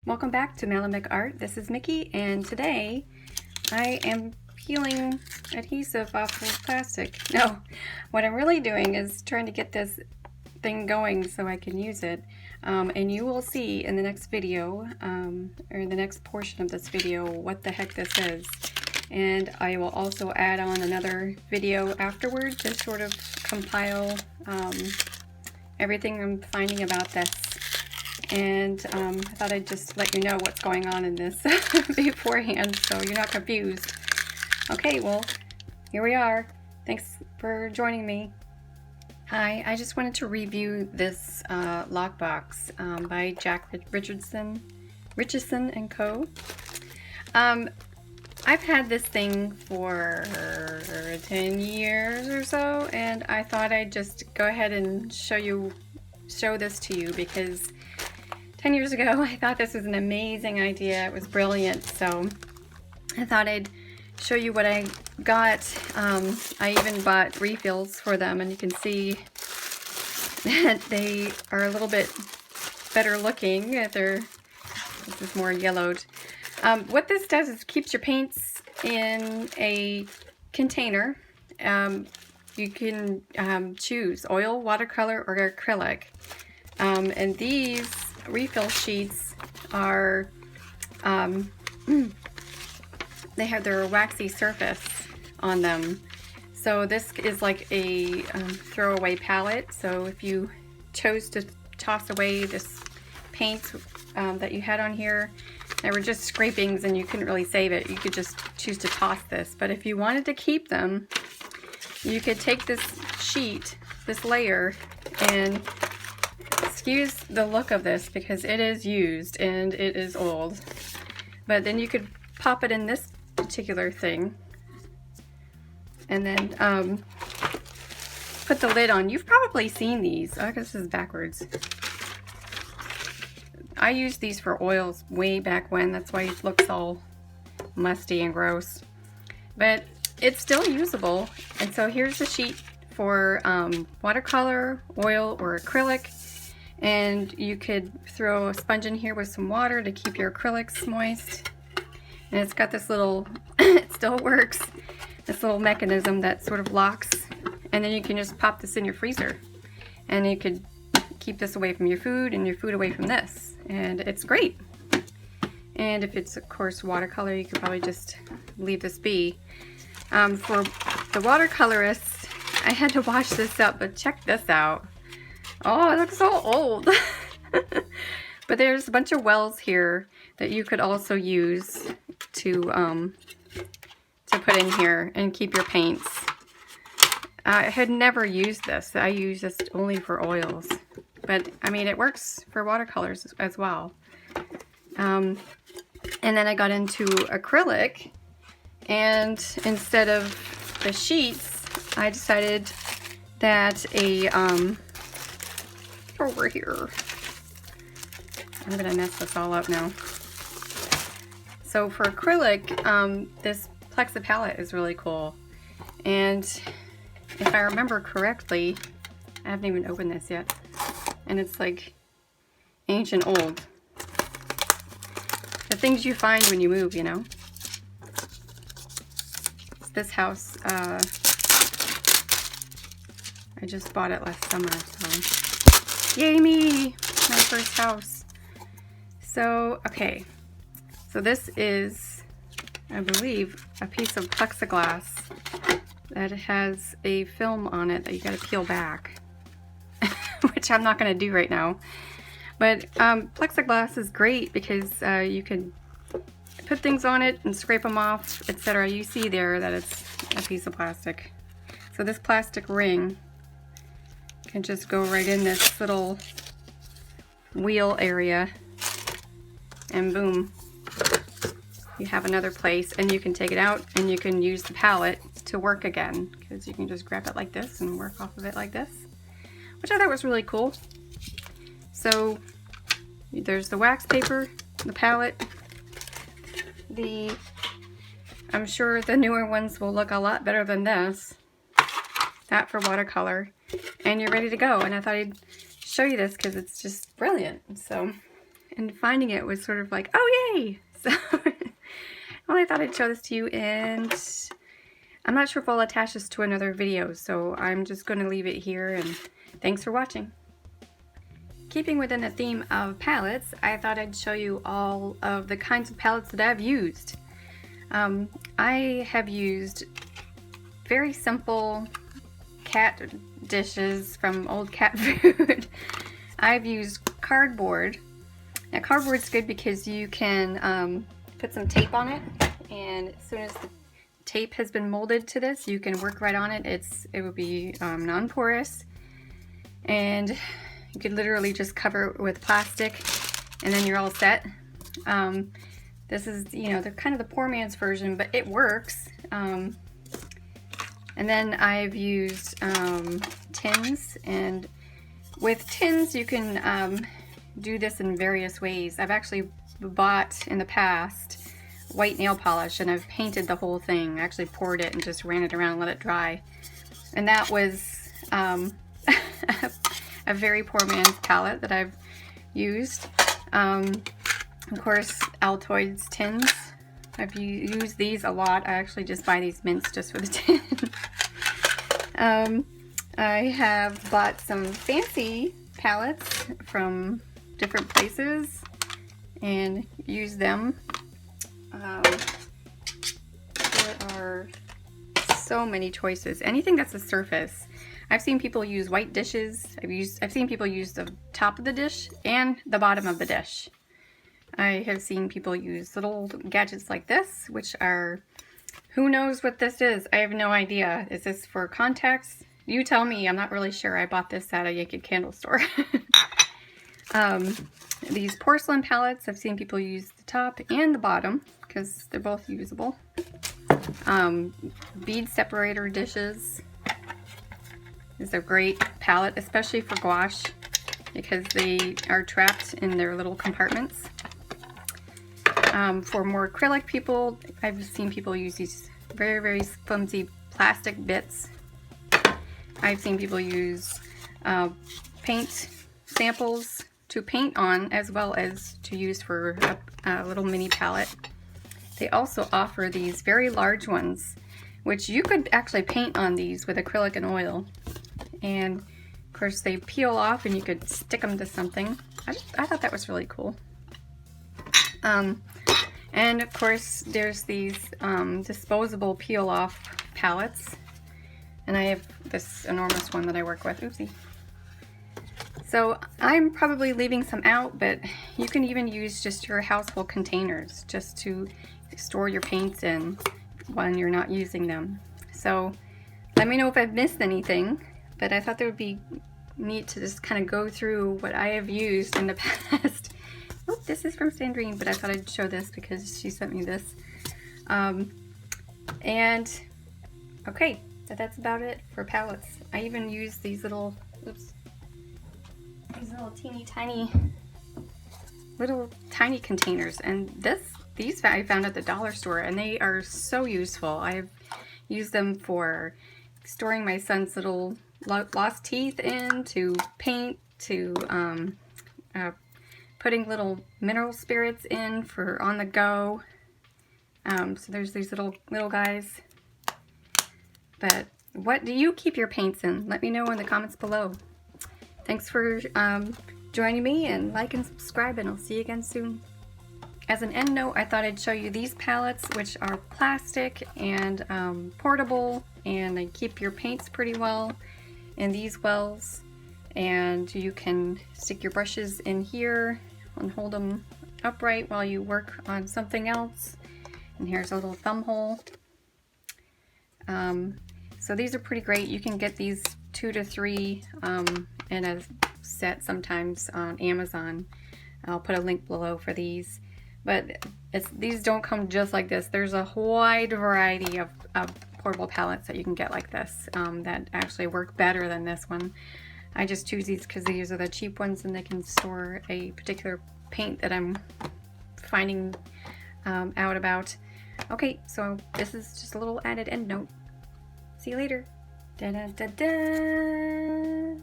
Welcome back to Mikki Art. This is Mikki, and today I am peeling adhesive off of plastic. No, what I'm really doing is trying to get this thing going so I can use it. And you will see in the next video, or the next portion of this video, what the heck this is. And I will also add on another video afterward to sort of compile everything I'm finding about this. And I thought I'd just let you know what's going on in this beforehand so you're not confused. Okay, well, here we are. Thanks for joining me. Hi, I just wanted to review this lockbox by Jack Richardson and Co. I've had this thing for 10 years or so, and I thought I'd just go ahead and show this to you because 10 years ago, I thought this was an amazing idea. It was brilliant, so I thought I'd show you what I got. I even bought refills for them, and you can see that they are a little bit better looking. This is more yellowed. What this does is keeps your paints in a container. You can choose oil, watercolor, or acrylic. And these refill sheets are, they have their waxy surface on them. So this is like a throwaway palette. So if you chose to toss away this paint that you had on here, there were just scrapings and you couldn't really save it. You could just choose to toss this. But if you wanted to keep them, you could take this sheet, this layer, and excuse the look of this because it is used and it is old, but then you could pop it in this particular thing and then put the lid on. You've probably seen these. I guess this is backwards. I used these for oils way back when. That's why it looks all musty and gross, but it's still usable. And so here's the sheet for watercolor, oil, or acrylic. And you could throw a sponge in here with some water to keep your acrylics moist. And it's got this little, it still works, this little mechanism that sort of locks. And then you can just pop this in your freezer. And you could keep this away from your food and your food away from this. And it's great. And if it's, of course, watercolor, you could probably just leave this be. For the watercolorists, I had to wash this up, but check this out. Oh, it looks so old. But there's a bunch of wells here that you could also use to put in here and keep your paints. I had never used this. I use this only for oils. But, I mean, it works for watercolors as well. And then I got into acrylic. And instead of the sheets, I decided that over here. I'm gonna mess this all up now. So for acrylic, this Plexi palette is really cool. And if I remember correctly, I haven't even opened this yet. And it's like ancient old. The things you find when you move, you know? This house, I just bought it last summer, so. Yay me! My first house. So, okay. So this is, I believe, a piece of plexiglass that has a film on it that you gotta peel back. Which I'm not gonna do right now. But plexiglass is great because you can put things on it and scrape them off, etc. You see there that it's a piece of plastic. So this plastic ring can just go right in this little wheel area, and boom, you have another place, and you can take it out and you can use the palette to work again because you can just grab it like this and work off of it like this, which I thought was really cool. So there's the wax paper, the palette, I'm sure the newer ones will look a lot better than this. That for watercolor. And you're ready to go. And I thought I'd show you this because it's just brilliant. So, and finding it was sort of like, oh yay! So, well, I thought I'd show this to you, and I'm not sure if I'll attach this to another video, so I'm just going to leave it here, and thanks for watching. Keeping within the theme of palettes, I thought I'd show you all of the kinds of palettes that I've used. I have used very simple cat dishes from old cat food. I've used cardboard. Now cardboard's good because you can put some tape on it, and as soon as the tape has been molded to this, you can work right on it. It would be non-porous, and you could literally just cover it with plastic and then you're all set. This is, you know, the kind of the poor man's version, but it works. And then I've used tins, and with tins you can do this in various ways. I've actually bought in the past white nail polish, and I've painted the whole thing. I actually poured it and just ran it around and let it dry. And that was a very poor man's palette that I've used. Of course, Altoids tins. I've used these a lot. I actually just buy these mints just for the tin. I have bought some fancy palettes from different places and used them. There are so many choices. Anything that's a surface. I've seen people use white dishes. I've seen people use the top of the dish and the bottom of the dish. I have seen people use little gadgets like this, which are, who knows what this is? I have no idea. Is this for contacts? You tell me. I'm not really sure. I bought this at a Yankee Candle store. These porcelain palettes, I've seen people use the top and the bottom because they're both usable. Bead separator dishes is a great palette, especially for gouache, because they are trapped in their little compartments. For more acrylic people, I've seen people use these very, very flimsy plastic bits. I've seen people use paint samples to paint on, as well as to use for a little mini palette. They also offer these very large ones, which you could actually paint on these with acrylic and oil. And of course they peel off and you could stick them to something. I thought that was really cool. And of course there's these disposable peel off palettes, and I have this enormous one that I work with. Oopsie. So I'm probably leaving some out, but you can even use just your household containers just to store your paints in when you're not using them. So let me know if I've missed anything, but I thought that would be neat to just kind of go through what I have used in the past. Oh, this is from Sandrine, but I thought I'd show this because she sent me this. And okay, that's about it for palettes. I even use these little, oops, these little teeny tiny, little tiny containers, and these I found at the dollar store, and they are so useful. I've used them for storing my son's little lost teeth in, to paint, to putting little mineral spirits in for on the go. So there's these little guys. But what do you keep your paints in? Let me know in the comments below. Thanks for joining me, and like and subscribe, and I'll see you again soon. As an end note, I thought I'd show you these palettes, which are plastic and portable, and they keep your paints pretty well in these wells. And you can stick your brushes in here and hold them upright while you work on something else. And here's a little thumb hole. So these are pretty great. You can get these 2 to 3 in a set sometimes on Amazon. I'll put a link below for these. But these don't come just like this. There's a wide variety of portable palettes that you can get like this that actually work better than this one. I just choose these because these are the cheap ones, and they can store a particular paint that I'm finding out about. Okay, so this is just a little added end note. See you later. Da da da da.